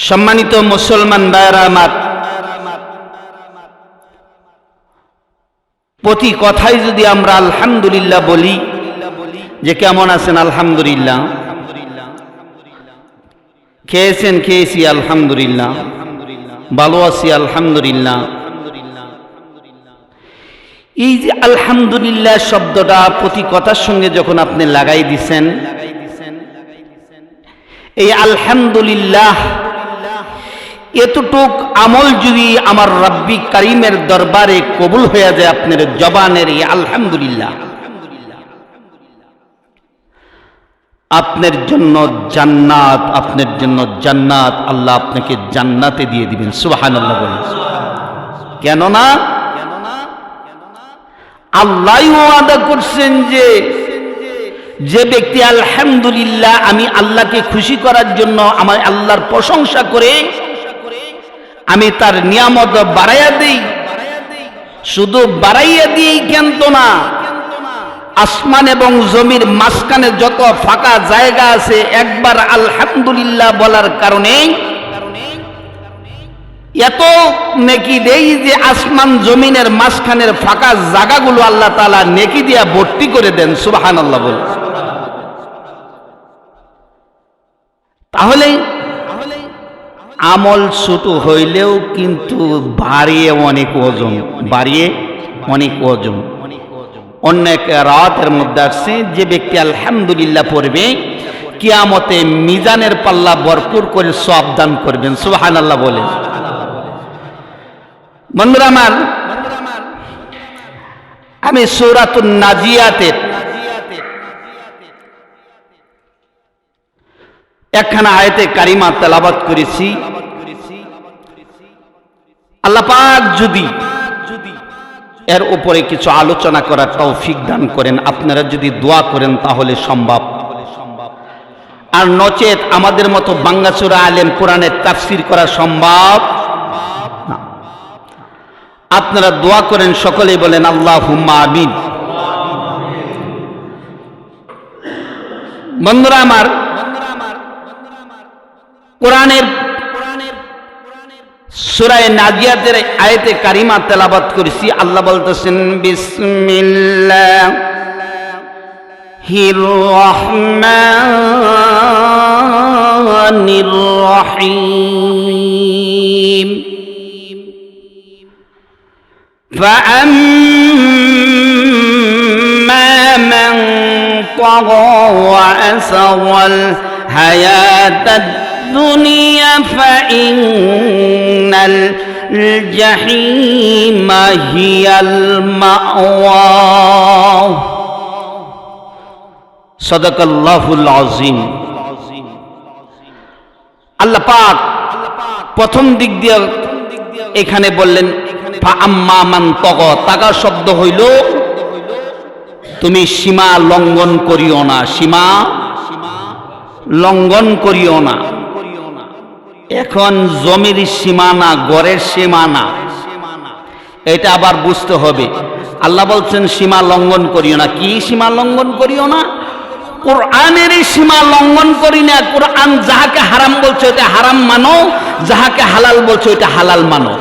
সম্মানিত মুসলমান ভাইরা আমার, প্রতি কথাই যদি আমরা আলহামদুলিল্লাহ বলি যে কেমন আছেন, আলহামদুলিল্লাহ, খেয়েছেন, খেয়েছি, আলহামদুলিল্লাহ, ভালো আছি, আলহামদুলিল্লাহ, এই যে আলহামদুলিল্লাহ শব্দটা প্রতি কথার সঙ্গে যখন আপনি লাগাই দিছেন, এই আলহামদুলিল্লাহ এতটুক আমল যদি আমার রব্বি কারিমের দরবারে কবুল হয়ে যায় আপনার জবানের এই আলহামদুলিল্লাহ, আপনার জন্য জান্নাত, আপনার জন্য জান্নাত, আল্লাহ আপনাকে জান্নাতে দিয়ে দিবেন। সুবহানাল্লাহ বলেন। কেননা আল্লাহ ওয়াদা করছেন যে ব্যক্তি আলহামদুলিল্লাহ, আমি আল্লাহকে খুশি করার জন্য আমার আল্লাহর প্রশংসা করে আমি তার নিয়ামত বাড়াইয়া দেই, শুধু বাড়াইয়া দিই কেন তো না, আসমান এবং জমির মাঝখানে যত ফাঁকা জায়গা আছে একবার আলহামদুলিল্লাহ বলার কারণে এত নেকি দেই যে আসমান জমিনের মাঝখানের ফাঁকা জায়গাগুলো আল্লাহ তাআলা নেকি দিয়া ভর্তি করে দেন। সুবহানাল্লাহ বল। তাহলে আমল ছোট হইলেও কিন্তু বাড়িয়ে অনেক ওজন, বাড়িয়ে অনেক ওজন। অন্য এক রাতের মধ্যে আসছে যে ব্যক্তি আলহামদুলিল্লাহ পড়বে কিয়ামতে মিজানের পাল্লা ভরপুর করে সওয়াব দান করবেন। সুবহানাল্লাহ বলেন। বন্ধুরা আমার, আমি সূরাতুন নাজিয়াতের একখানা আয়াতে কারিমা তেলাওয়াত করেছি। আল্লাহ পাক যদি এর উপরে কিছু আলোচনা করার তৌফিক দান করেন, আপনারা যদি দোয়া করেন তাহলে সম্ভব, আর নচেত আমাদের মতো বাঙ্গাচোরা আলেম কোরআনের তাফসীর করা সম্ভব না। আপনারা দোয়া করেন, সকলেই বলেন আল্লাহুম্মা আমিন। বন্ধুরা আমার, কোরআনের সূরা নাজিয়াতের আয়াতে কারিমা তেলাওয়াত করেছি। আল্লাহ বলতেছেন বিসমিল্লাহির রহমানির রহিম ফাআম্মা মান তাগা ওয়া আসাওয়াল হায়াতাদ দুনিয়া ফাইন্নাল জাহিমা হিয়াল মাওয়া। সাদাকাল্লাহুল আযীম। আল্লাহ পাক প্রথম দিক দিয়ে এখানে বললেন ফাআম্মা মান তাগা। তাগা শব্দ হইল তুমি সীমা লঙ্ঘন করিও না, সীমা লঙ্ঘন করিও না। এখন জমির সীমানা, গড়ের সীমানা, এটা আবার বুঝতে হবে। আল্লাহ বলছেন সীমা লঙ্ঘন করিও না। কি সীমা লঙ্ঘন করিও না? কোরআনের সীমা লঙ্ঘন করি না। কোরআন যাহাকে হারাম বলছে ওটা হারাম মানো, যাহাকে হালাল বলছে ওটা হালাল মানো।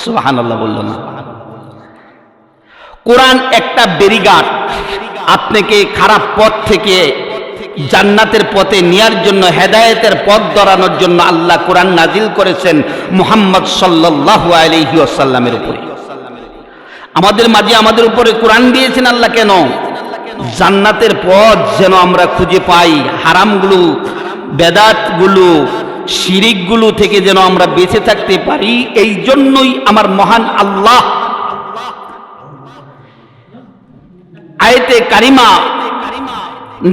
সুবহানাল্লাহ বলল না। কোরআন একটা বেরিগাট, আপনাকে খারাপ পথ থেকে জান্নাতের পথে নেয়ার জন্য, হেদায়েতের পথ ধরানোর জন্য আল্লাহ কোরআন নাজিল করেছেন মুহাম্মদ সাল্লাল্লাহু আলাইহি ওয়াসাল্লামের উপরে। আমাদের মাঝে আমাদের উপরে কোরআন দিয়েছেন আল্লাহ কেন? জান্নাতের পথ যেন আমরা খুঁজে পাই, হারামগুলো, বেদাতগুলো, শিরিকগুলো থেকে যেন আমরা বেঁচে থাকতে পারি। এই জন্যই আমার মহান আল্লাহ আয়াতে কারিমা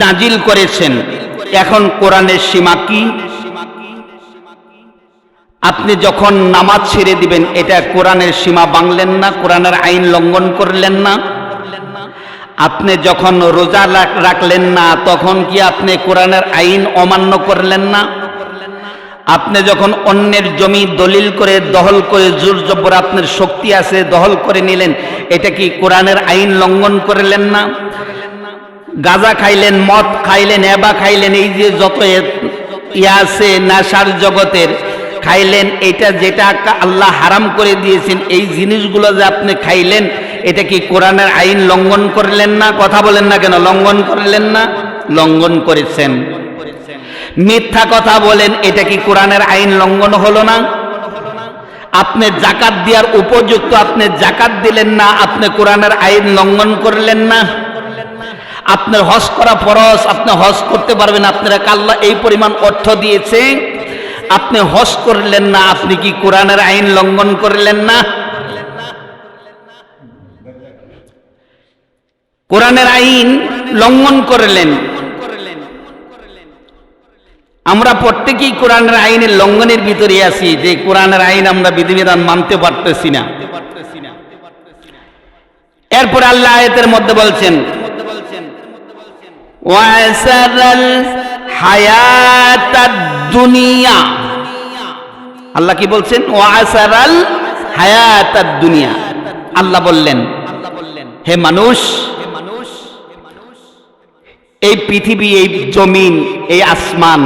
নাজিল করেছেন। এখন কোরআনের সীমা কি? আপনি যখন নামাজ ছেড়ে দিবেন, এটা কোরআনের সীমা ভাঙলেন না, কোরআনের আইন লঙ্ঘন করলেন না। আপনি যখন রোজা রাখলেন না, তখন কি আপনি কোরআনের আইন অমান্য করলেন না? আপনি যখন অন্যের জমি দলিল করে, দখল করে, জোর জবর আপনার শক্তি আছে দখল করে নিলেন, এটা কি কোরআনের আইন লঙ্ঘন করলেন না? গাঁজা খাইলেন, মদ খাইলেন, এবা খাইলেন, এই যে যত ইয়া আছে নেশার জগতের, খাইলেন, এটা যেটা আল্লাহ হারাম করে দিয়েছেন, এই জিনিসগুলো যে আপনি খাইলেন, এটা কি কোরআনের আইন লঙ্ঘন করলেন না? কথা বলেন না কেন? লঙ্ঘন করলেন না? লঙ্ঘন করেছেন। মিথ্যা কথা বলেন, এটা কি কোরআনের আইন লঙ্ঘন হলো না? আপনি জাকাত দেওয়ার উপযুক্ত, আপনি জাকাত দিলেন না, আপনি কোরআনের আইন লঙ্ঘন করলেন না? আপনার হজ করা ফরজ, আপনি হজ করতে পারবেন, আপনারা আল্লাহ এই পরিমাণ অর্থ দিয়েছে, আপনি হজ করলেন না, আপনি কি কোরআনের আইন লঙ্ঘন করলেন না? কোরআনের আইন লঙ্ঘন করলেন। আমরা প্রত্যেকেই কোরআনের আইনের লঙ্ঘনের ভিতরে আছি, যে কোরআনের আইন আমরা বিধিবিধান মানতে পারতেছি না। এরপরে আল্লাহ আয়াতের মধ্যে বলছেন ওয়াসারাল হায়াতাদ দুনিয়া, আল্লাহ কি বলছেন? ওয়াসারাল হায়াতাদ দুনিয়া। আল্লাহ বললেন, হে মানুষ, এই পৃথিবী, এই জমিন, এই আসমান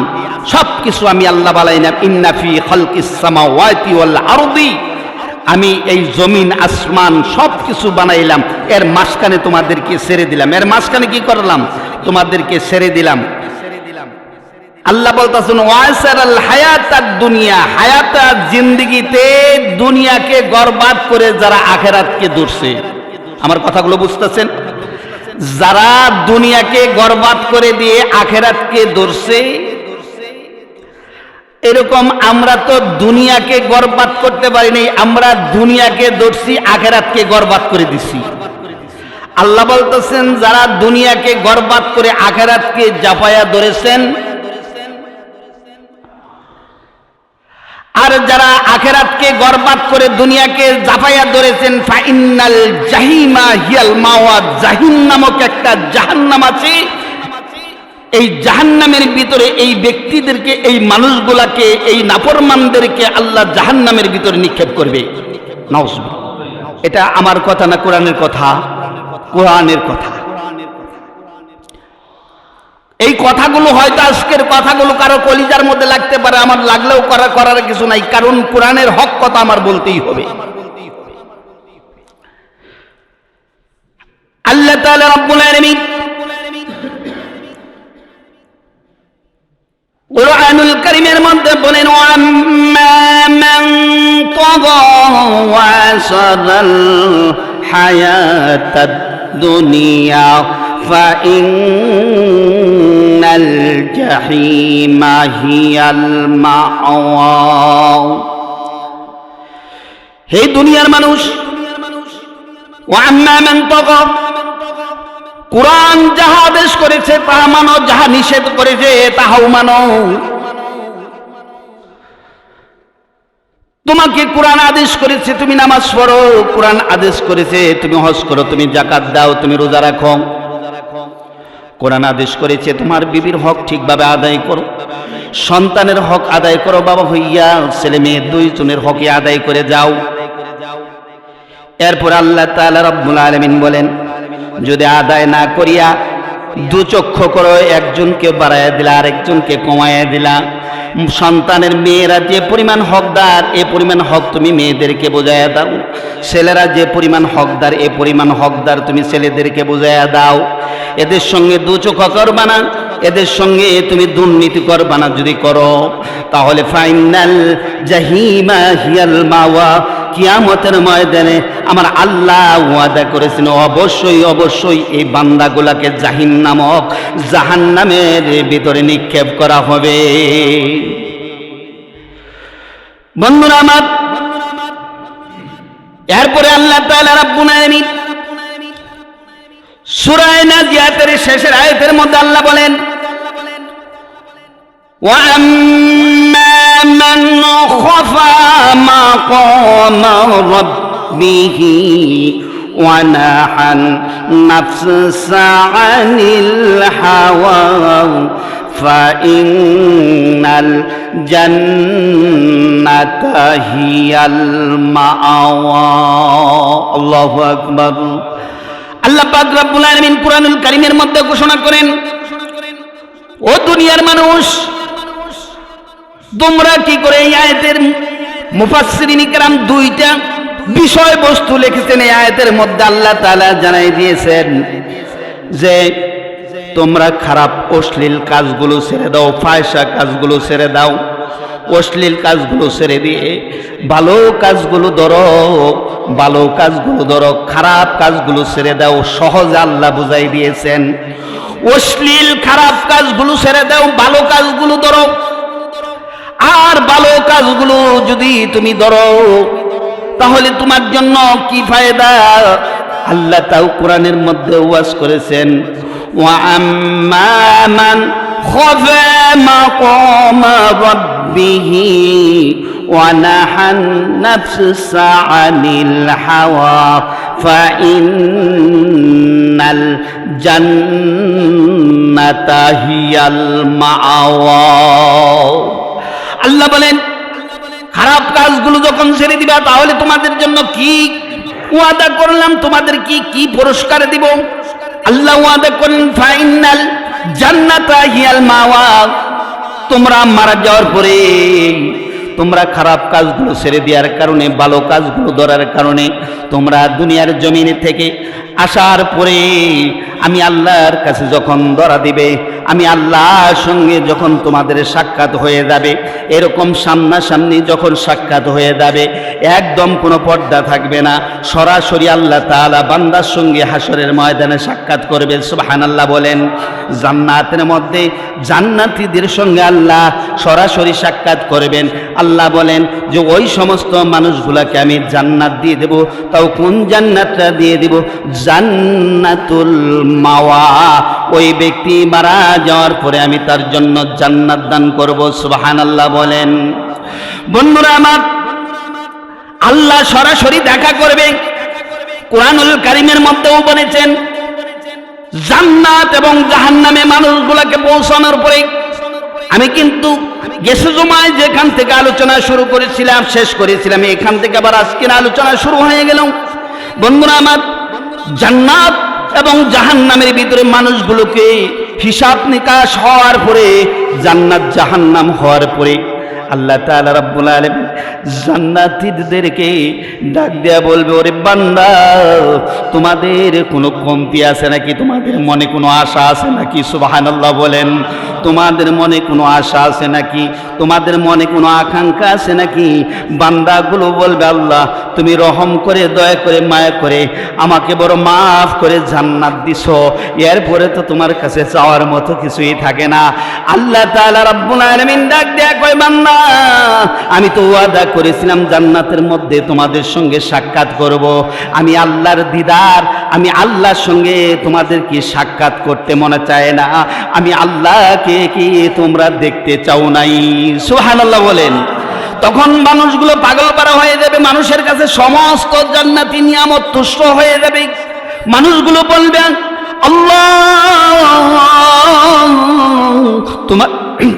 সবকিছু আমি আল্লাহ বানাইলাম। ইন্না ফি খালকিস সামাওয়াতি ওয়াল আরদি, আমি এই জমিন আসমান সবকিছু বানাইলাম, এর মাঝখানে তোমাদেরকে ছেড়ে দিলাম। এর মাঝখানে কি করলাম? তোমাদেরকে ছেড়ে দিলাম। আল্লাহ বলতেছেন ওয়াসারাল হায়াতাদ দুনিয়া, হায়াতাত জিন্দেগিতে দুনিয়াকে বরবাদ করে যারা আখিরাতকে ধরছে। আমার কথাগুলো বুঝতেছেন? যারা দুনিয়াকে বরবাদ করে দিয়ে আখিরাতকে ধরছে, এরকম আমরা তো দুনিয়াকে বরবাদ করতে পারিনি, আমরা দুনিয়াকে ধরছি, আখিরাতকে বরবাদ করে দিছি। আল্লাহ বলতেছেন যারা দুনিয়াকে বরবাদ করে আখিরাতকে জাফায়া ধরেছেন, আর যারা আখিরাতকে বরবাদ করে দুনিয়াকে জাফায়া ধরেছেন, ফাইন্নাল জাহিমা হিয়াল মাওয়া, জাহিম নামক একটা জাহান্নাম আছে। এই জাহান্নামের ভিতরে এই ব্যক্তিদেরকে, এই মানুষগুলাকে, এই নাফরমানদেরকে আল্লাহ জাহান্নামের ভিতরে নিক্ষেপ করবে। নাউজুবিল্লাহ। এটা আমার কথা না, কোরআনের কথা, কোরআনের কথা। এই কথাগুলো হয়তো আজকের কথাগুলো কারো কলিজার মধ্যে লাগতে পারে, আমার লাগলেও করার কিছু নাই, কারণ কোরআনের হক কথা আমার বলতেই হবে। আল্লাহ তাআলা রব্বুল আলামিন কুরআনুল কারীমের মধ্যে বলেন ওয়াম্মা মান তাগা ওয়াসারাল হায়াতাদ দুনিয়া ফাইন্নাল জাহিমা হিয়াল মাওয়া। হে দুনিয়ার মানুষ, ওয়াম্মা মান তাগা, কোরআন যাহা আদেশ করেছে তাহা মানো, যাহা নিষেধ করেছে তাহাও মানো। তোমাকে কোরআন আদেশ করেছে তুমি নামাজ পড়ো, কোরআন আদেশ করেছে তুমি হজ করো, তুমি যাকাত দাও, তুমি রোজা রাখো। কোরআন আদেশ করেছে তোমার বিবির হক ঠিকভাবে আদায় করো, সন্তানের হক আদায় করো, বাবা হইয়া ছেলে মেয়ে দুইজনের হক আদায় করে যাও। এরপর আল্লাহ তাআলা রব্বুল আলামিন বলেন, যদি আদায় না করিয়া দুচক্ষু করো, একজনকে বাড়াইয়া দিলা আরেকজনকে কমাইয়া দিলা। সন্তানের মেয়েরা যে পরিমাণ হকদার, এ পরিমাণ হক তুমি মেয়েদেরকে বোঝাইয়া দাও। ছেলেরা যে পরিমাণ হকদার, এ পরিমাণ হকদার তুমি ছেলেদেরকে বোঝাইয়া দাও। এদের সঙ্গে দুচক্ষু করবা না, এদের সঙ্গে তুমি দুর্নীতি করবা না। যদি করো তাহলে ফাইনাল জাহিমা হিয়াল মাওয়া, কিয়ামতের ময়দানে আমার আল্লাহ ওয়াদা করেছেন অবশ্যই অবশ্যই এই বান্দাগুলাকে জাহিম নামক জাহান্নামের ভিতরে নিক্ষেপ করা হবে। বন্ধুরা আমার, এরপরে আল্লাহ তাআলা রাব্বুল আলামিন সূরা নাজিয়াতের শেষের আয়াতের মধ্যে আল্লাহ বলেন وَأَمَّا مَنْ خَافَ مَقَامَ رَبِّهِ وَنَهَى النَّفْسَ عَنِ الْهَوَى فَإِنَّ الْجَنَّةَ هِيَ الْمَأْوَى। আল্লাহু আকবার। আল্লাহ পাক রব্বুল আলামিন কুরআনুল কারীমের মধ্যে ঘোষণা করেন, ও দুনিয়ার মানুষ, তোমরা কি করে? এই আয়াতের মুফাসসিরিন কিরাম দুইটা বিষয়বস্তু লিখেছেন। এই আয়াতের মধ্যে আল্লাহ তাআলা জানাই দিয়েছেন যে তোমরা খারাপ অশ্লীল কাজগুলো ছেড়ে দাও, ফায়সা কাজগুলো ছেড়ে দাও, অশ্লীল কাজগুলো ছেড়ে দিয়ে ভালো কাজগুলো ধরো, ভালো কাজগুলো ধরো, খারাপ কাজগুলো ছেড়ে দাও। সহজে আল্লাহ বুঝাই দিয়েছেন, অশ্লীল খারাপ কাজগুলো ছেড়ে দাও, ভালো কাজগুলো ধরো। আর ভালো কাজগুলো যদি তুমি ধরো তাহলে তোমার জন্য কি ফায়দা? আল্লাহ তাও কোরআনের মধ্যে ওয়াজ করেছেন, ওয়া আম্মা মান খাফা মাকামা রাব্বিহি ওয়া নাহান নাফসা আনিল হাওয়া ফাইন্নাল জান্নাতা হিয়াল মাআওয়া। আল্লাহ বলেন খারাপ কাজগুলো যখন ছেড়ে দিবা তাহলে তোমাদের জন্য কি ওয়াদা করলাম, তোমাদের কি পুরস্কার দিব? আল্লাহ ওয়াদা করেন ফাইনাল জান্নাতা হিয়াল মাওয়া। তোমরা মারা যাওয়ার পরে তোমরা খারাপ কাজগুলো ছেড়ে দেওয়ার কারণে, ভালো কাজগুলো ধরার কারণে তোমরা দুনিয়ার জমিনে থেকে আসার পরে আমি আল্লাহর কাছে যখন ধরা দিবে, আমি আল্লাহর সঙ্গে যখন তোমাদের সাক্ষাৎ হয়ে যাবে, এরকম সামনাসামনি যখন সাক্ষাৎ হয়ে যাবে, একদম কোনো পর্দা থাকবে না, সরাসরি আল্লাহ তাআলা বান্দার সঙ্গে হাসরের ময়দানে সাক্ষাৎ করবে। সুবহানাল্লাহ বলেন। জান্নাতের মধ্যে জান্নাতীদের সঙ্গে আল্লাহ সরাসরি সাক্ষাৎ করবেন। আল্লাহ বলেন যে ওই সমস্ত মানুষগুলাকে আমি জান্নাত দিয়ে দেব। তাও কোন জান্নাতটা দিয়ে দেব? জান্নাতুল মাওয়া। ওই ব্যক্তি মারা যাওয়ার পরে আমি তার জন্য জান্নাত দান করব। সুবহানাল্লাহ বলেন। বন্ধুরা আমার, আল্লাহ সরাসরি দেখা করবে। কোরআনুল কারীমের মধ্যেও বলেছেন জান্নাত এবং জাহান্নামে মানুষগুলোকে পৌঁছানোর পরে আমি কিন্তু গেছে জমায় যেখান থেকে আলোচনা শুরু করেছিলাম, শেষ করেছিলাম, এখান থেকে আবার আজকের আলোচনা শুরু হয়ে গেল। বন্ধুরা আমার, জান্নাত এবং জাহান্নামের ভিতরে মানুষগুলোকে হিসাব নিকাশ হওয়ার পরে, জান্নাত জাহান্নাম হওয়ার পরে আল্লাহ তাআলা রাব্বুল আলামিন জান্নাতীদেরকে ডাক দেয়া বলবে, ওরে বান্দা, তোমাদের কোনো কমতি আছে নাকি? তোমাদের মনে কোনো আশা আছে নাকি? সুবহানাল্লাহ বলেন। তোমাদের মনে কোনো আশা আছে নাকি? তোমাদের মনে কোনো আকাঙ্ক্ষা আছে নাকি? বান্দাগুলো বলবে, আল্লাহ তুমি রহম করে, দয়া করে, মায়া করে আমাকে বড় মাফ করে জান্নাত দিছো, এরপরে তো তোমার কাছে চাওয়ার মতো কিছুই থাকে না। আল্লাহ তাআলা রাব্বুল আলামিন ডাক দেয়া কয়, বান্দা আমি তো ওয়াদা করেছিলাম জান্নাতের মধ্যে তোমাদের সঙ্গে সাক্ষাৎ করব। আমি আল্লাহর দিদার, আমি আল্লাহর সঙ্গে তোমাদের কি সাক্ষাৎ করতে মনে চায় না? আমি আল্লাহকে কি তোমরা দেখতে চাও নাই? সুবহানাল্লাহ বলেন। তখন মানুষগুলো পাগল পারা হয়ে যাবে, মানুষের কাছে সমস্ত জান্নাতি নিয়ামত তুষ্ট হয়ে যাবে। মানুষগুলো বলবে, আল্লাহ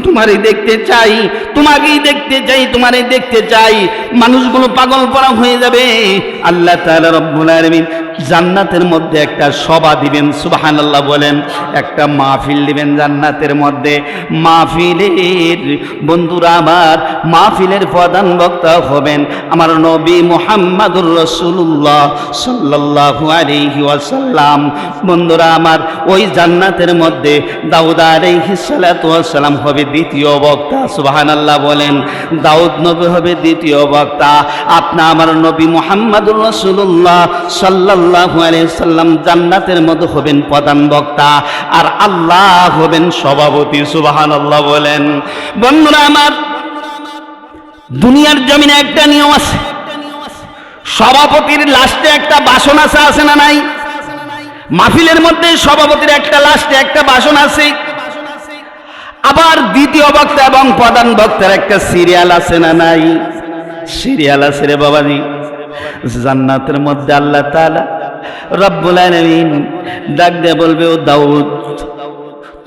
তোমারই দেখতে চাই, তোমাকেই দেখতে চাই, তোমারই দেখতে চাই। মানুষগুলো পাগল পরা হয়ে যাবে। আল্লাহ তাআলা রব্বুল আলামিন জান্নাতের মধ্যে একটা সভা দিবেন। সুবহানাল্লাহ বলেন। একটা মাহফিল দিবেন জান্নাতের মধ্যে। মাহফিলের বন্ধুরা আমার, মাহফিলের প্রধান বক্তা হবেন আমার নবী মুহাম্মদুর রাসূলুল্লাহ সাল্লাল্লাহু আলাইহি ওয়াসাল্লাম। বন্ধুরা আমার, ওই জান্নাতের মধ্যে দাউদ আলাইহিস সালাতু ওয়াসসালাম হবে দ্বিতীয় বক্তা। সুবহানাল্লাহ বলেন। দাউদ নবী হবে দ্বিতীয় বক্তা। আপনি আমার নবী মুহাম্মদুর রাসূলুল্লাহ সাল্লাল্লাহু আলাইহি সাল্লাম জান্নাতের মধ্যে হবেন প্রধান বক্তা, আর আল্লাহ হবেন সভাপতি। সুবহানাল্লাহ বলেন। বন্ধুরা আমার, দুনিয়ার জমিনে একটা নিয়ম আছে, সভাপতির লাস্টে একটা বাসন আছে না নাই? মাহফিলের মধ্যে সভাপতির একটা লাস্টে একটা বাসন আছে। আবার দ্বিতীয় বক্তা এবং প্রধান বক্তার একটা সিরিয়াল আছে না নাই? সিরিয়াল আছে রে বাবাজি। জান্নাতের মধ্যে আল্লাহ তাআলা রব্বুল আলামিন ডাক দিয়ে বলবে, ও দাউদ,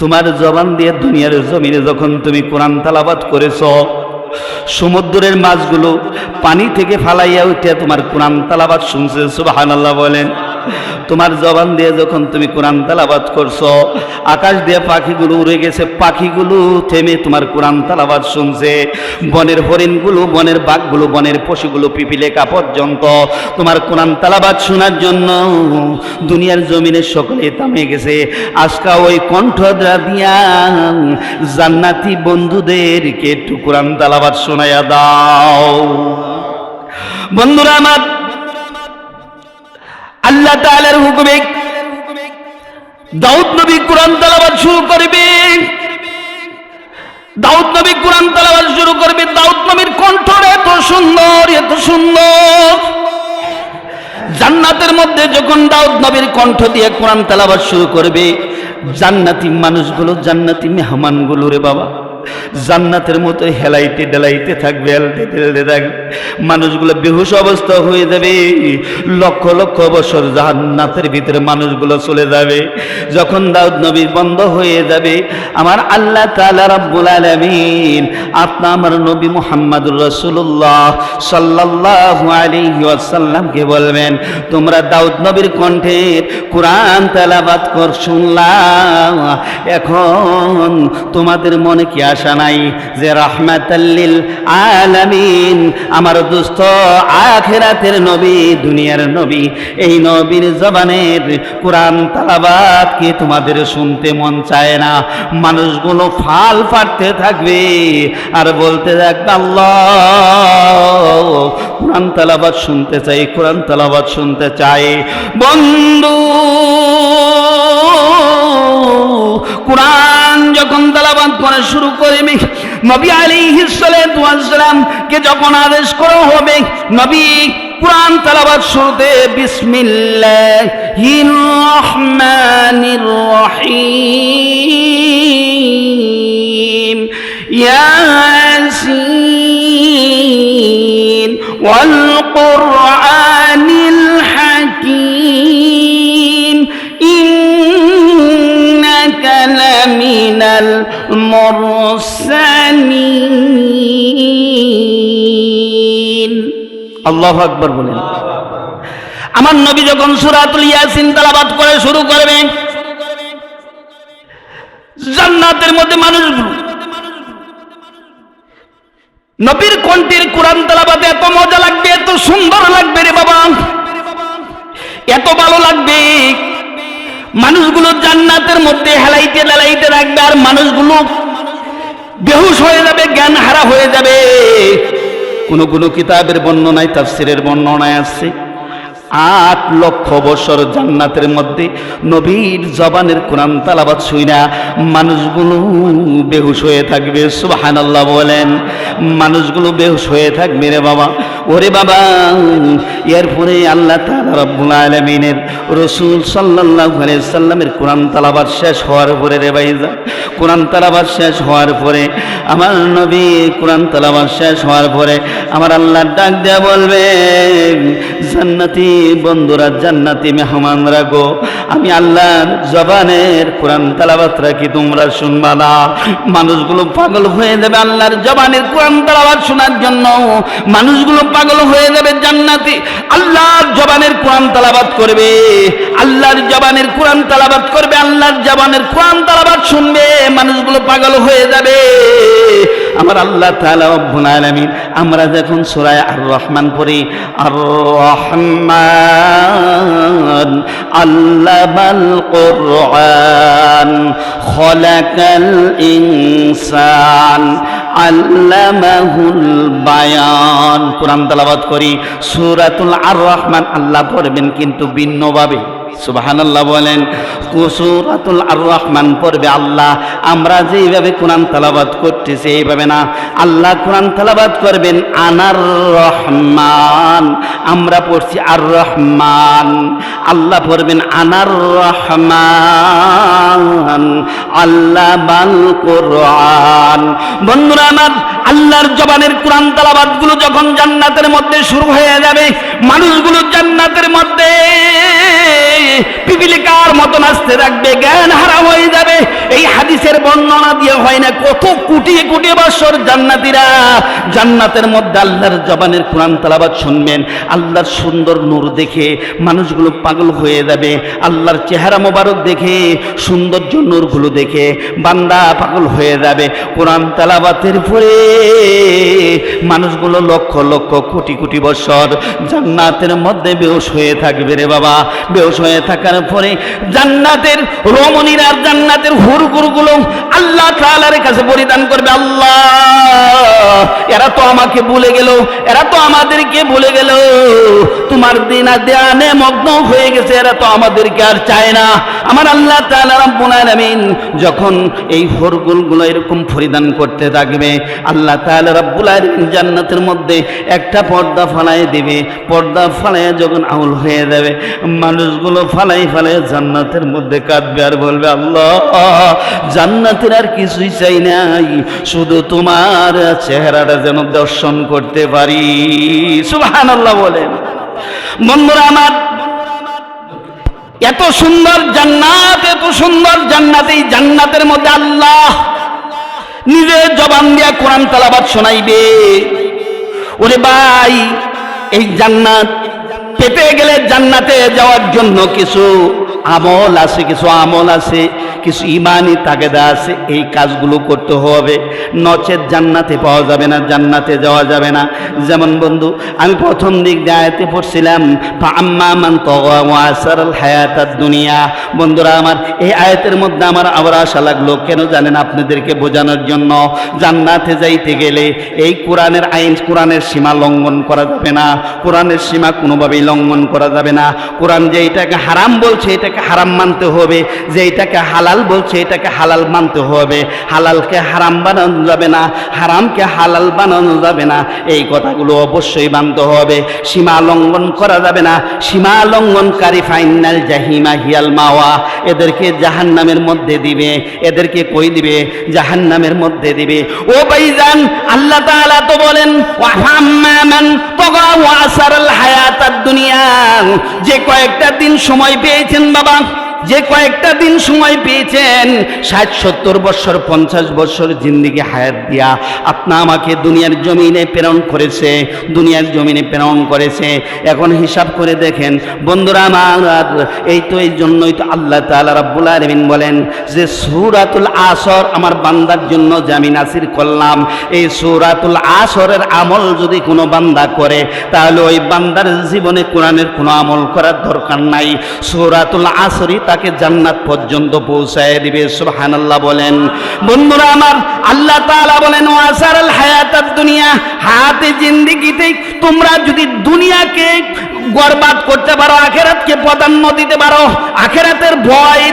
তোমার জবান দিয়ে দুনিয়ার জমিনে যখন তুমি কোরআন তেলাওয়াত করেছো, সমুদ্রের মাছগুলো পানি থেকে ফালাইয়া উঠে তোমার কোরআন তেলাওয়াত শুনছে। সুবহানাল্লাহ বলেন। তোমার জবান দিয়ে যখন তুমি কোরআন তেলাওয়াত করছো, আকাশ দিয়ে পাখিগুলো উড়ে গেছে, পাখিগুলো থেমে তোমার কোরআন তেলাওয়াত শুনছে। বনের হরিণগুলো, বনের বাঘগুলো, বনের পশুগুলো, পিপিলিকা পর্যন্ত তোমার কোরআন তেলাওয়াত শোনার জন্য দুনিয়ার জমিনে সকলে থামে গেছে। আজকে ওই কণ্ঠদ্রা দিয়া জান্নাতি বন্ধুদেরকে একটু কোরআন তেলাওয়াত শোনায়া দাও। বন্ধুরা আমার, আল্লাহ তাআলার হুকুমে দাউদ নবী কোরআন তেলাওয়াত শুরু করবে। দাউদ নবী কোরআন তেলাওয়াত শুরু করবে। দাউদ নবীর কণ্ঠ এত সুন্দর, এত সুন্দর। জান্নাতের মধ্যে যখন দাউদ নবীর কণ্ঠ দিয়ে কোরআন তেলাওয়াত শুরু করবে, জান্নাতি মানুষগুলো, জান্নাতি মেহমানগুলো রে বাবা জান্নাতের মতো হেলাইতে ডেলাইতে থাকবে, হেলতে টেলতে থাকবে। মানুষগুলো বেহুশ অবস্থা হয়ে যাবে। লক্ষ লক্ষ বছর জান্নাতের ভিতরে মানুষগুলো চলে যাবে। যখন দাউদ নবী বন্ধ হয়ে যাবে, আমার আল্লাহ তাআলা রাব্বুল আলামিন আপনি আমার নবী মুহাম্মদুর রাসূলুল্লাহ সাল্লাল্লাহু আলাইহি ওয়াসাল্লামকে বলবেন, তোমরা দাউদ নবীর কণ্ঠে কোরআন তেলাওয়াত কর শুনলাম, এখন তোমাদের মনে কি আশা নাই যে রাহমাতাল লিল আলামিন আমার দোস্ত আখিরাতের নবী, দুনিয়ার নবী, এই নবীর জবানের কোরআন তেলাওয়াত কি তোমাদের শুনতে মন চায় না? মানুষগুলো ফাল ফাটতে থাকবে আর বলতে থাকবে, আল্লাহ কোরআন তেলাওয়াত শুনতে চাই, কোরআন তেলাওয়াত শুনতে চাই। বন্ধু, কোরআন যখন তেলাওয়াত করা শুরু করবে, নবী আলাইহিস সালাতু ওয়াস সালাম কে যখন আদেশ করা হবে, নবী কোরআন তেলাওয়াত শুরুতে বিসমিল্লাহির রহমানির রহিম ইয়াসিন ওয়াল কুরআনিল হাকীম ইন্নাকা লামিনাল মুরসালিন। আল্লাহু আকবার বলেন। আমার নবী যখন সূরাতুল ইয়াসিন তেলাওয়াত করে শুরু করবে, জান্নাতের মধ্যে মানুষগুলো নবীর কণ্ঠের কোরআন তেলাওয়াতে এত মজা লাগবে, এত সুন্দর লাগবে রে বাবা, এত ভালো লাগবে। মানুষগুলো জান্নাতের মধ্যে হেলাইতে হেলাইতে রাখবে, আর মানুষগুলো বেহুশ হয়ে যাবে, জ্ঞান হারা হয়ে যাবে। কোন কিতাবের বর্ণনায়, তাফসীরের বর্ণনায় আছে 8 লক্ষ বছর জান্নাতের মধ্যে নবীর জবানের কোরআন তেলাওয়াত শুইনা মানুষগুলো বেহুশ হয়ে থাকবে। সুবহানাল্লাহ বলেন। মানুষগুলো বেহুশ হয়ে থাকবে রে বাবা। ওরে বাবা, এরপরে আল্লাহ তাআলা রব্বুল আলামিনের রাসূল সাল্লাল্লাহু আলাইহি সাল্লামের কোরআন তেলাওয়াত শেষ হওয়ার পরে রে ভাইজান, কোরআন তেলাওয়াত শেষ হওয়ার পরে আমার নবী কোরআন তেলাওয়াত শেষ হওয়ার পরে আমার আল্লাহ ডাক দেয়া বলবে, জান্নাতি বন্ধুরা, জান্নাতি মেহমানরা গো, আমি আল্লাহর জবানের কোরআন তেলাওয়াত রাখি, তোমরা শুনবা না? মানুষগুলো পাগল হয়ে যাবে আল্লাহর জবানের কোরআন তেলাওয়াত শোনার জন্য। মানুষগুলো পাগল হয়ে যাবে। জান্নাতি আল্লাহর জবানের কোরআন তেলাওয়াত করবে, আল্লাহর জবানের কোরআন তেলাওয়াত করবে, আল্লাহর জবানের কোরআন তেলাওয়াত শুনবে, মানুষগুলো পাগল হয়ে যাবে। আমার আল্লাহ তাআলা রব্বুল আলামিন আমরা যখন সূরা আর রহমান পড়ি, আর রহমান আল্লামাল কুরআন খলাকাল ইনসান আল্লামাহুল বায়ান, কোরআন তেলাওয়াত করি সূরাতুল আর রহমান আল্লাহ পড়বেন কিন্তু ভিন্নভাবে। সুবহানাল্লাহ বলেন। সূরাতুল আর রহমান পড়বে আল্লাহ, আমরা যেইভাবে কোরআন তেলাওয়াত করতেছি এইভাবে না। আল্লাহ কোরআন তেলাওয়াত করবেন আনার রহমান, আমরা পড়ছি আর রহমান, আল্লাহ পড়বেন আনার রহমান আল্লামাল কুরআন। বন্ধুরা আমার, আল্লাহর জবানের কোরআন তেলাওয়াত গুলো যখন জান্নাতের মধ্যে শুরু হয়ে যাবে, মানুষগুলো জান্নাতের মধ্যে পিপিলিকার মতো নাচতে থাকবে, জ্ঞান হারাম হয়ে যাবে। এই হাদিসের বর্ণনা দিয়ে হয় না, কত কোটি কোটি বছর জান্নাতীরা জান্নাতের মধ্যে আল্লাহর জবানের কোরআন তেলাওয়াত শুনবেন। আল্লাহর সুন্দর নূর দেখে মানুষগুলো পাগল হয়ে যাবে। আল্লাহর চেহারা মোবারক দেখে, সৌন্দর্য নূরগুলো দেখে বান্দা পাগল হয়ে যাবে। কোরআন তেলাওয়াতের পরে মানুষগুলো লক্ষ লক্ষ কোটি কোটি বছর জান্নাতের মধ্যে বেহুশ হয়ে থাকবে রে বাবা। বেহুশ হয়ে থাকার পরে জান্নাতের রমণীরা, জান্নাতের হুরগুলো আল্লাহ তাআলার কাছে পরিধান করবে, আল্লাহ এরা তো আমাকে ভুলে গেল, এরা তো আমাদেরকে ভুলে গেল, তোমার ধ্যানে মগ্ন হয়ে গেছে, এরা তো আমাদেরকে আর চায় না। আমার আল্লাহ তাআলা রাব্বুল আলামিন যখন এই হুরগুলো এরকম পরিধান করতে থাকবে, আল্লাহ তাআলা রাব্বুল আলামিন জান্নাতের মধ্যে একটা পর্দা ফালায় দিবে। পর্দা ফালায় যখন আউল হয়ে যাবে, মানুষগুলো ফালাই ফালাই জান্নাতের মধ্যে কাঁদবে আর বলবে, আল্লাহ জান্নাতের আর কিছুই চাই নাই, শুধু তোমার চেহারাটা যেন দর্শন করতে পারি। সুবহানাল্লাহ বলেন। বন্ধুরা আমার, এত সুন্দর জান্নাত, এত সুন্দর জান্নাত, এই জান্নাতের মধ্যে আল্লাহ নিজের জবান দিয়া কোরআন তেলাওয়াত শোনাইবে। ওরে ভাই, এই জান্নাত পেতে গেলে জান্নাতে যাওয়ার জন্য কিছু আমল আছে, কিছু আমল আছে, কিছু ইমানি তাগেদা আছে, এই কাজগুলো করতে হবে, নচেত জান্নাতে পাওয়া যাবে না, জান্নাতে যাওয়া যাবে না। যেমন বন্ধু, আমি প্রথম দিক দিয়ে আয়াতে পড়ছিলাম, ফাআম্মা মান তাগা ওয়া আসারাল হায়াতাদ দুনিয়া। বন্ধুরা আমার, এই আয়াতের মধ্যে আমার আবার আশা লাগলো, কেন জানেন? আপনাদেরকে বোঝানোর জন্য। জান্নাতে যাইতে গেলে এই কোরআনের আইন, কোরআনের সীমা লঙ্ঘন করা যাবে না, কোরআনের সীমা কোনোভাবেই লঙ্ঘন করা যাবে না। কোরআন যে এটাকে হারাম বলছে, এটাকে হারাম মানতে হবে, যে এটাকে হালাল বলছে, এটাকে হালাল মানতে হবে। হালালকে হারাম বানানো যাবে না, হারামকে হালাল বানানো যাবে না, এই কথাগুলো অবশ্যই মানতে হবে। সীমা লঙ্ঘন করা যাবে না। সীমা লঙ্ঘনকারী ফাইনাল জাহিমা হিয়াল মাওয়া, এদেরকে জাহান্নামের মধ্যে দিবে। এদেরকে কই দিবে? জাহান্নামের মধ্যে দিবে। ও ভাইজান, আল্লাহ তাআলা তো বলেন, ওয়া ফাম্মা মান তাগা ওয়া আসারাল হায়াতাদ দুনিয়া। যে কয়েকটা দিন সময় পেয়েছেন বাবা, যে কয়েকটা দিন সময় পেয়েছেন, 60-70 বছর 50 বছর জিন্দেগি হায়াত দিয়া আপনা আমাকে দুনিয়ার জমিনে প্রেরণ করেছে, দুনিয়ার জমিনে প্রেরণ করেছে। এখন হিসাব করে দেখেন বন্ধুরা আমার, এই জন্যই তো আল্লাহ তাআলা রাব্বুল আলামিন বলেন যে সূরাতুল আসর আমার বান্দার জন্য যে আমি নাসির করলাম, এই সূরাতুল আসরের আমল যদি কোনো বান্দা করে, তাহলে ওই বান্দার জীবনে কোরআনের কোনো আমল করার দরকার নাই। সূরাতুল আসরই তাকে জান্নাত পর্যন্ত পৌঁছায় দিবে। সুবহানাল্লাহ বলেন। বন্ধুরা আমার, আল্লাহ তাআলা বলেন, ওয়াসারাল হায়াতাদ দুনিয়া, হায়াতে জিন্দেগিতে তোমরা যদি দুনিয়াকে বরবাদ করতে পারো, আখিরাতকে প্রাধান্য দিতে পারো, আখিরাতের ভয়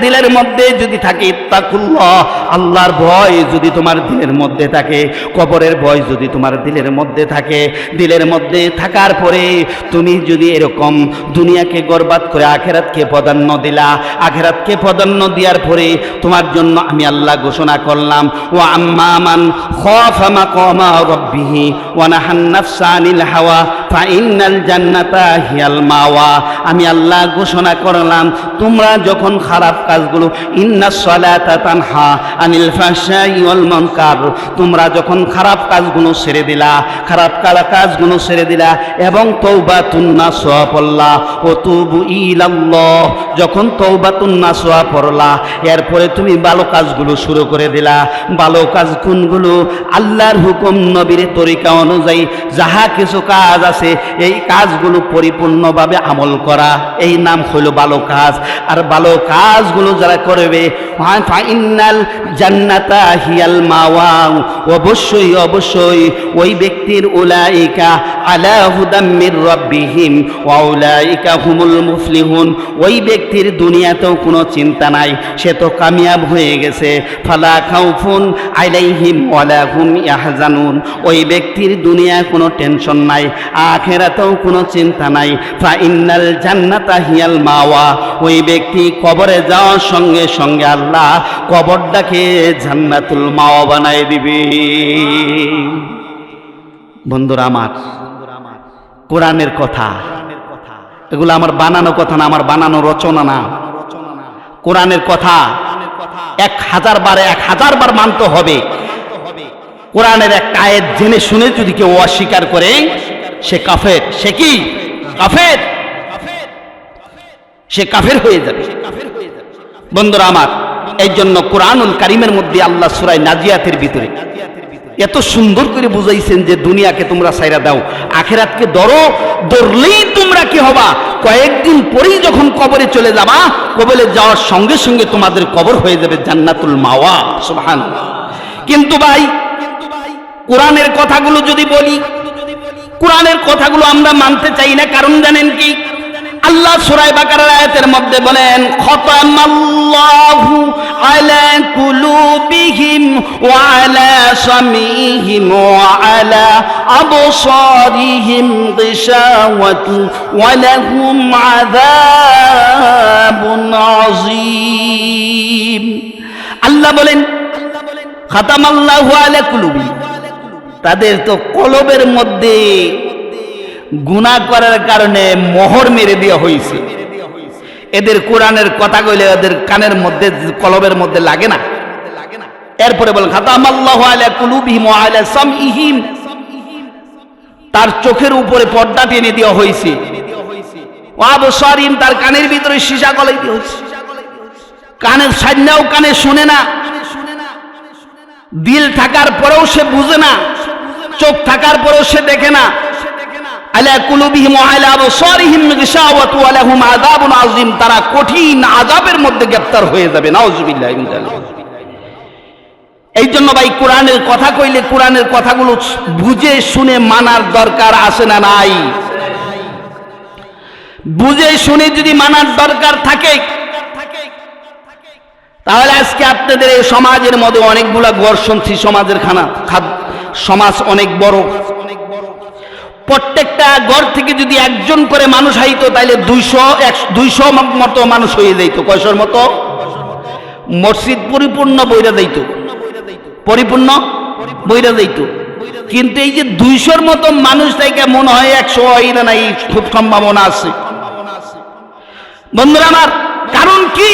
দিলের মধ্যে যদি থাকে, ইত্তাকুল্লাহ, আল্লাহর ভয় যদি তোমার দিলের মধ্যে থাকে, কবরের ভয় যদি তোমার দিলের মধ্যে থাকে, দিলের মধ্যে থাকার পরে তুমি যদি এরকম দুনিয়াকে বরবাদ করে আখিরাতকে প্রাধান্য দিলা, আখিরাতকে প্রাধান্য দেওয়ার পরে তোমার জন্য আমি আল্লাহ ঘোষণা করলাম, ওয়া আম্মা মান খাফা মাকামা রাব্বিহি ওয়া নাহান নাফসা আনিল হাওয়া ফাইন্নাল জান্নাতা হিয়াল মাওয়া। আমি আল্লাহ ঘোষণা করলাম, তোমরা যখন খারাপ কাজগুলো, ইন্নাস সালাতা তানহা আনিল ফাহশাই ওয়াল মুনকার, তোমরা যখন খারাপ কাজগুলো ছেড়ে দিলা, খারাপ কাজগুলো ছেড়ে দিলা এবং তওবাতুন নাসুহা পড়লা, ও তুবু ইলাল্লাহ, যখন তওবাতুন নাসুহা পড়লা, এরপরে তুমি ভালো কাজগুলো শুরু করে দিলা। ভালো কাজ কোনগুলো? আল্লাহর হুকুম, নবীর তরিকা অনুযায়ী যাহা কিছু কাজ আছে, এই কাজগুলো পরিপূর্ণভাবে আমল করা, এই নাম হলো ভালো কাজ। আর ভালো কাজগুলো যারা করবে, ফাইনাল জান্নাতা হিয়াল মাওয়া, অবশ্যই অবশ্যই ওই ব্যক্তির উলাইকা আলা হুদাম মির রাব্বিহিম ওয়া উলাইকা হুমুল মুফলিহুন, ওই ব্যক্তির দুনিয়াতেও কোনো চিন্তা নাই, সে তো কামিয়াব হয়ে গেছে। ফালা খাউফুন আলাইহিম ওয়ালা হুম ইয়াহজানুন, ওই ব্যক্তির দুনিয়ায় কোনো টেনশন নাই, আখিরাতেও কোনো চিন্তা নাই। ফাইনাল জান্নাতা হিয়াল মাওয়া, ওই ব্যক্তি কবরে যাওয়ার সঙ্গে সঙ্গে আল্লাহ কবরটাকে জান্নাতুল মাওয়া বানায় দিবে। বন্ধুরা আমার, কোরআনের কথা, এগুলো আমার বানানো কথা না, আমার বানানো রচনা না, কোরআনের কথা 1000 বার 1000 বার মানতে হবে। কোরআনের একটা আয়াত জেনে শুনে যদি কেউ অস্বীকার করে সে কাফের। সে কি কাফের? সে কাফের হয়ে যাবে। বন্ধুরা আমার, এই জন্য কোরআনুল কারীমের মধ্যে আল্লাহ সূরা নাজিয়াতের ভিতরে এত সুন্দর করে বুঝাইছেন যে দুনিয়াকে তোমরা ছাইরা দাও, আখিরাতকে ধরো, ধরলেই তোমরা কি হবা, কয়েকদিন পরেই যখন কবরে চলে যাবা, কবরে যাওয়ার সঙ্গে সঙ্গে তোমাদের কবর হয়ে যাবে জান্নাতুল মাওয়া। সুবহানাল্লাহ। কিন্তু ভাই, কোরআনের কথাগুলো যদি বলি, কোরআনের কথাগুলো আমরা মানতে চাই না। কারণ জানেন কি? আল্লাহ সূরা বাকারার আয়াতের মধ্যে বলেন, খতামাল্লাহু আলা কুলুবিহিম ওয়া আলা সামিহিম ওয়া আলা আবসারিহিম গিশাওয়াতু ওয়া লাহুম আযাবুন আযীম। আল্লাহ বলেন, খতামাল্লাহু আলা কুলুবিহিম, তাদের তো কলবের মধ্যে গুনাহ করার কারণে মোহর মেরে দেওয়া হয়েছে। এদের কোরআনের কথা কইলে এদের কানের মধ্যে, কলবের মধ্যে লাগে না। এরপরে বলেন, খাতামাল্লাহু আলা কুলুবিহিম ওয়া আলা সামইহিম, তার চোখের উপরে পর্দা টেনে দেওয়া হয়েছে। ওয়া আবসারিহিম, তার কানের ভিতরে সীসা গলাই দেওয়া হয়েছে। কানের সামনেও কানে শুনে না, দিল থাকার পরেও সে বুঝে না, চোখ থাকার পরেও সে দেখে না। আলা কুলুবিহিম ওয়া আলা আবসারিহিম গিশাওয়াতু ওয়া লাহুম আযাবুন আযীম, তারা কঠিন আযাবের মধ্যে গ্রেফতার হয়ে যাবে। নাউযুবিল্লাহি মিন যালিক। এই জন্য ভাই, কোরআনের কথা কইলে কোরআনের কথাগুলো বুঝে শুনে মানার দরকার আছে না নাই? বুঝে শুনে যদি মানার দরকার থাকে, তাহলে আজকে আপনাদের এই সমাজের মধ্যে অনেকগুলা গড় শুনছি। সমাজের সমাজ অনেক বড়। প্রত্যেকটা গড় থেকে যদি একজন করে মানুষ আইতো, তাইলে 200 মতো মানুষ হয়ে যাইতো। কয়শোর মতো? মসজিদ পরিপূর্ণ বইরা যাইতো, পরিপূর্ণ বইরা যাইতো। কিন্তু এই যে 200-র মতো মানুষ থেকে মনে হয় 100 হয় না, নাই খুব সম্ভাবনা আছে। বন্ধুরা আমার, কারণ কি?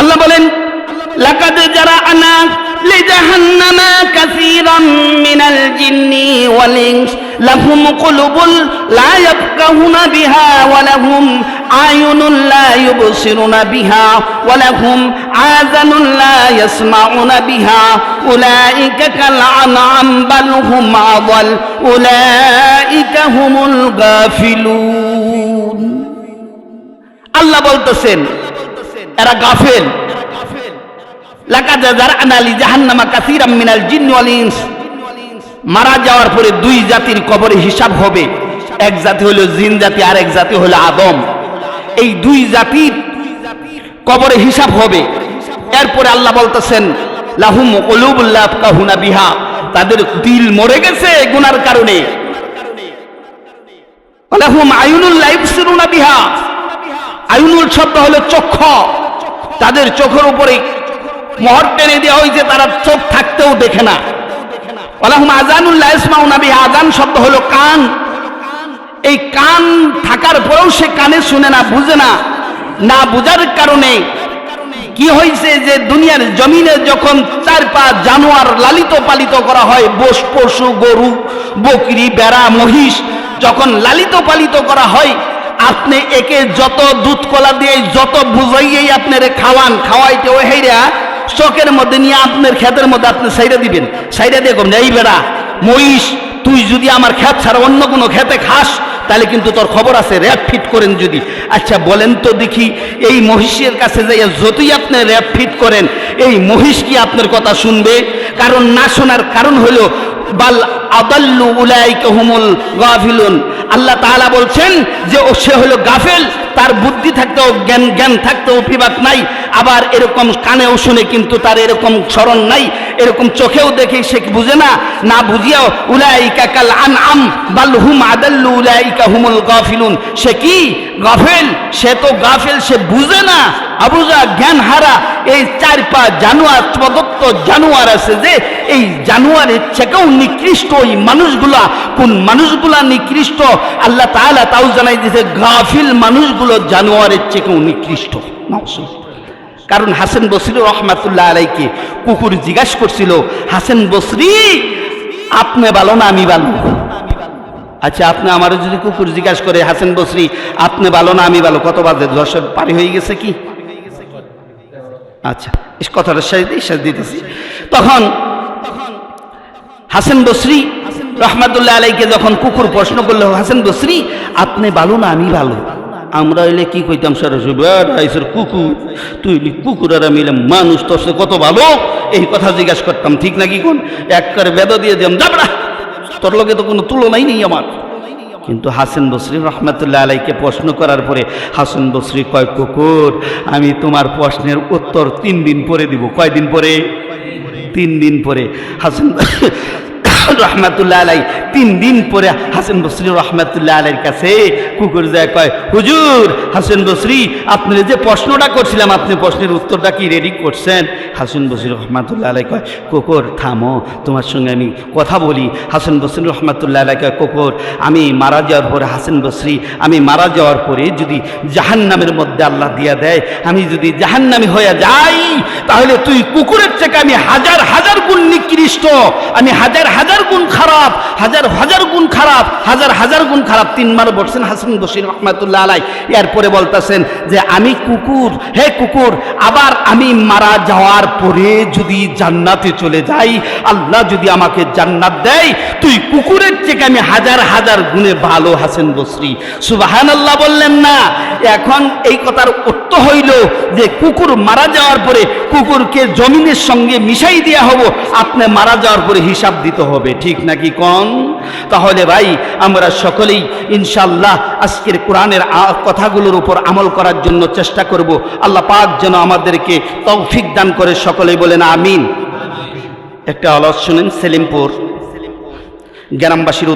আল্লাহ বলেন, লাকাদ জারা'না লিজাহান্নামা কাসীরাম মিনাল জিন্নি ওয়াল ইনস লাহুম কুলুবুন লা ইয়াফকাহুনা বিহা ওয়া লাহুম আয়ুনুন লা ইউবসিরুনা বিহা ওয়া লাহুম আযানুন লা ইয়াসমাউনা বিহা উলাইকা কাল আনআম বাল হুম আযাল উলাইকা হুমুল গাফিলুন। আল্লাহ বলতেছেন এরা গাফেল। লাকাদ জারা'না লিজাহান্নামা কাসীরাম মিনাল জিন্নি ওয়াল ইনস, মারা যাওয়ার পরে 2 জাতির কবরে হিসাব হবে। এক জাতি হলো জিন জাতি, আর এক জাতি হলো আদম। এই 2 জাতির কবরে হিসাব হবে। এরপরে আল্লাহ বলতেছেন, লাহুম কুলুবুন লা ইয়াফকাহুনা বিহা, তাদের দিল মরে গেছে গুনার কারণে। লাহুম আয়ুনুন লা ইউবসিরুনা বিহা, আয়ুনুল শব্দ হলো চক্ষু, তাদের চোখের উপরে মোহর টেনে দেওয়া হয়েছে, তারা চোখ থাকতেও দেখে না। ওয়ালাহুম আযানুন লা ইয়াসমাউনা বিহা, আযান শব্দ হলো কান, এই কান থাকার পরেও সে কানে শুনে না, বুঝে না। না বুঝার কারণে কি হয়েছে যে দুনিয়ার জমিনে যখন 4-5 জানোয়ার লালিত পালিত করা হয়, বোস পশু, গরু, বকরি, বেড়া, মহিষ যখন লালিত পালিত করা হয়, আপনি একে যত দুধ কলা দিয়ে যত বুঝাইয়েই আপনার খাওয়াইতে ওই হেরা চোখের মধ্যে নিয়ে আপনার ক্ষেতের মধ্যে আপনি সাইরা দিবেন। সাইরা দিয়ে কম, এই বেড়া মহিষ, তুই যদি আমার ক্ষেত ছাড়া অন্য কোনো খেতে খাস তাহলে কিন্তু তোর খবর আছে, র্যাপ ফিট করেন যদি। আচ্ছা বলেন তো দেখি, এই মহিষের কাছে যাইয়া যতই আপনি র্যাপ ফিট করেন, এই মহিষ কি আপনার কথা শুনবে? কারণ না শোনার কারণ হলো বাল আদাল্লু উলাইকা হুমুল গাফিলুন। আল্লাহ তাআলা বলছেন যে সে হলো গাফেল, তার বুদ্ধি থাকতেও জ্ঞান থাকতেও বিবেক নাই, আবার এরকম কানেও শুনে কিন্তু তার এরকম স্মরণ নাই, এরকম চোখেও দেখে সে বুঝে না, না বুঝিয়াও উলাইকা কাল আনআম বাল হুম আদাল্লু উলাইকা হুমুল গাফিলুন। সে কি গাফেল? সে তো গাফেল, সে বুঝে না, আবুজা জ্ঞান হারা। এই 4 পা জানোয়ার প্রদত্ত জানোয়ার আছে যে এই জানোয়ারের থেকেও নিকৃষ্ট ওই মানুষগুলা। কোন মানুষগুলা নিকৃষ্ট? আল্লাহ তাআলা তাও জানাই দিয়েছে, গাফিল মানুষগুলো জানোয়ারের থেকেও নিকৃষ্ট। কারণ হাসান বসরি রহমাতুল্লাহ আলাইকে কুকুর জিজ্ঞাসা করছিল, হাসান বসরি আপনি ভালো না আমি ভালো? আচ্ছা, আপনি আমারও যদি কুকুর জিজ্ঞাসা করে, হাসান বসরি আপনি ভালো না আমি ভালো, কত বাজে? 10 পারি হয়ে গেছে কি? আচ্ছা, এই কথাটা শেষ দিতেছি। তখন হাসান বসরি রহমাতুল্লাহ আলাইকে যখন কুকুর প্রশ্ন করলো, হাসান বসরি আপনি ভালো না আমি ভালো? আমরা হইলে কি কইতাম, সরাসরি কুকুর, তুই কুকুর আর আমি মানুষ, তোর সে কত ভালো, এই কথা জিজ্ঞাসা করতাম, ঠিক নাকি? কোন এক করে বেদ দিয়ে দিলাম, যাবরা তোর লগে তো কোনো তুলনাই নেই আমার। কিন্তু হাসান বসরি রহমাতুল্লাহ আলাইকে প্রশ্ন করার পরে হাসান বসরি কয়, কুকুর আমি তোমার প্রশ্নের উত্তর 3 দিন পরে দিব। কয়দিন পরে? 3 দিন পরে। হাসান রহমাতুল্লাহ আলাই 3 দিন পরে হাসান বসরি রহমাতুল্লাহ আলাইয়ের কাছে কুকুর যায়, কয় হুজুর হাসান বসরি আপনি যে প্রশ্নটা করছিলাম, আপনি প্রশ্নের উত্তরটা কি রেডি করছেন? হাসান বসরি রহমাতুল্লাহ আলাই কয়, কুকুর থামো, তোমার সঙ্গে আমি কথা বলি। হাসান বসরি রহমাতুল্লাহ আলাই কয়, কুকুর আমি মারা যাওয়ার পরে, হাসান বসরি আমি মারা যাওয়ার পরে যদি জাহান্নামের মধ্যে আল্লাহ দিয়া দেয়, আমি যদি জাহান্নামী হয়ে যাই, তাহলে তুই কুকুরের থেকে আমি হাজার হাজার গুণ নিকৃষ্ট, আমি হাজার হাজার গুণ খারাপ, হাজার হাজার গুণ খারাপ, হাজার হাজার গুণ খারাপ। 3 বার বলছেন হাসান বসরি রহমাতুল্লাহ আলাই। এরপরে বলতেছেন যে আমি কুকুর, হে কুকুর, আবার আমি মারা যাওয়ার পরে যদি জান্নাতে চলে যাই, আল্লাহ যদি আমাকে জান্নাত দেয়, তুই কুকুরের থেকে আমি হাজার হাজার গুণে ভালো। হাসান বসরি সুবহানাল্লাহ বললেন না? এখন এই কথার অর্থ হইল যে কুকুর মারা যাওয়ার পরে কুকুরকে জমিনের সঙ্গে মিশাই দেওয়া হবো, আপনি মারা যাওয়ার পরে হিসাব দিতে হবে, ঠিক নাকি কোন? তাহলে ভাই আমরা সকলেই ইনশাআল্লাহ আজকের কোরআনের কথাগুলোর উপর আমল করার জন্য চেষ্টা করব। আল্লাহ পাক যেন আমাদেরকে তৌফিক দান করে, সকলেই বলেন আমিন। একটা আওয়াজ শুনেন, সেলিমপুর গ্রামবাসীর